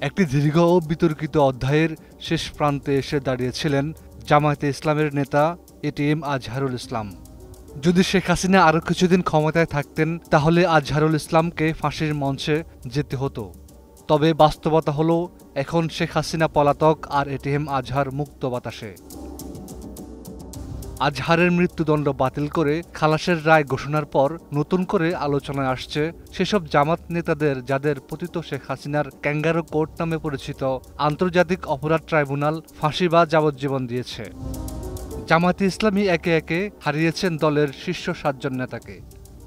একটি দীর্ঘ ও বিতর্কিত অধ্যায়ের শেষ প্রান্তে এসে দাঁড়িয়েছিলেন জামায়াতে ইসলামের নেতা এটিএম আজহারুল ইসলাম। যদি শেখ হাসিনা আরও কিছুদিন ক্ষমতায় থাকতেন তাহলে আজহারুল ইসলামকে ফাঁসির মঞ্চে যেতে হতো। তবে বাস্তবতা হলো এখন শেখ হাসিনা পলাতক আর এটিএম আজহার মুক্ত বাতাসে। আজহারের মৃত্যুদণ্ড বাতিল করে খালাসের রায় ঘোষণার পর নতুন করে আলোচনায় আসছে সেসব জামাত নেতাদের যাদের পতিত শেখ হাসিনার ক্যাঙ্গারো কোর্ট নামে পরিচিত আন্তর্জাতিক অপরাধ ট্রাইব্যুনাল ফাঁসি বা যাবজ্জীবন দিয়েছে। জামায়াতে ইসলামী একে একে হারিয়েছেন দলের শীর্ষ ৭ জন নেতাকে।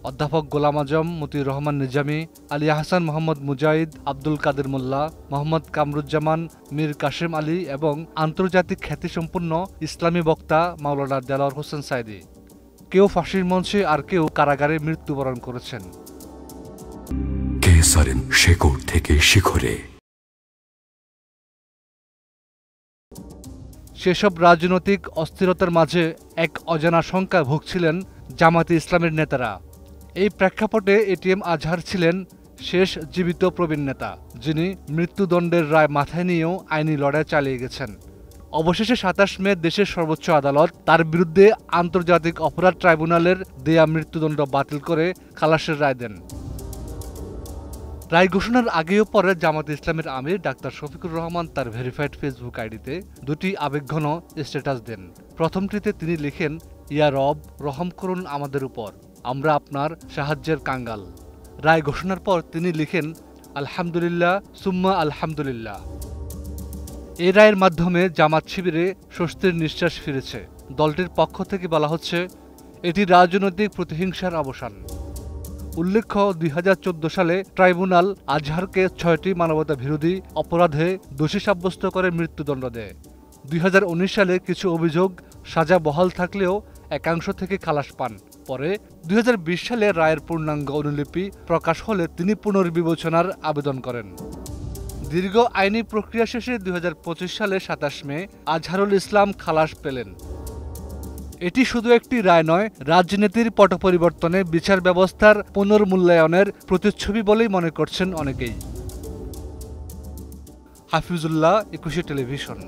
অধ্যাপক গোলাম আজম, মতিউর রহমান নিজামী, আলী আহসান মোহাম্মদ মুজাহিদ, আব্দুল কাদের মোল্লা, মোহাম্মদ কামরুজ্জামান, মীর কাশেম আলী এবং আন্তর্জাতিক খ্যাতিসম্পন্ন ইসলামী বক্তা মাওলানা দেলাওয়ার হোসেন সাঈদী। কেউ ফাঁসির মঞ্চে আর কেউ কারাগারে মৃত্যুবরণ করেছেন। শেকড় থেকে শিখরে সেসব রাজনৈতিক অস্থিরতার মাঝে এক অজানা শঙ্কায় ভুগছিলেন জামায়াতে ইসলামের নেতারা। এই প্রেক্ষাপটে এটিএম আজহার ছিলেন শেষ জীবিত প্রবীণ নেতা, যিনি মৃত্যুদণ্ডের রায় মাথায় নিয়েও আইনি লড়াই চালিয়ে গেছেন। অবশেষে ২৭ মে দেশের সর্বোচ্চ আদালত তার বিরুদ্ধে আন্তর্জাতিক অপরাধ ট্রাইব্যুনালের দেয়া মৃত্যুদণ্ড বাতিল করে খালাসের রায় দেন। রায় ঘোষণার আগেও পরে জামায়াতে ইসলামের আমির ডাক্তার শফিকুর রহমান তার ভেরিফাইড ফেসবুক আইডিতে দুটি আবেগঘন স্ট্যাটাস দেন। প্রথমটিতে তিনি লিখেন, ইয়া রব, রহম করুন আমাদের উপর, আমরা আপনার সাহায্যের কাঙ্গাল। রায় ঘোষণার পর তিনি লিখেন, আলহামদুলিল্লাহ সুম্মা আলহামদুলিল্লাহ। এই রায়ের মাধ্যমে জামাত শিবিরে স্বস্তির নিঃশ্বাস ফিরেছে। দলটির পক্ষ থেকে বলা হচ্ছে, এটি রাজনৈতিক প্রতিহিংসার অবসান। উল্লেখ্য, ২০১৪ সালে ট্রাইব্যুনাল আজহারকে ৬টি মানবতা বিরোধী অপরাধে দোষী সাব্যস্ত করে মৃত্যুদণ্ড দেয়। ২০১৯ সালে কিছু অভিযোগ সাজা বহাল থাকলেও একাংশ থেকে খালাস পান। পরে ২০২০ সালে রায়ের পূর্ণাঙ্গ অনুলিপি প্রকাশ হলে তিনি পুনর্বিবেচনার আবেদন করেন। দীর্ঘ আইনি প্রক্রিয়া শেষে ২০২৫ সালে ২৭ মে আজহারুল ইসলাম খালাস পেলেন। এটি শুধু একটি রায় নয়, রাজনীতির পট পরিবর্তনে বিচার ব্যবস্থার পুনর্মূল্যায়নের প্রতিচ্ছবি বলেই মনে করছেন অনেকেই। হাফিজুল্লাহ, ২১ টেলিভিশন।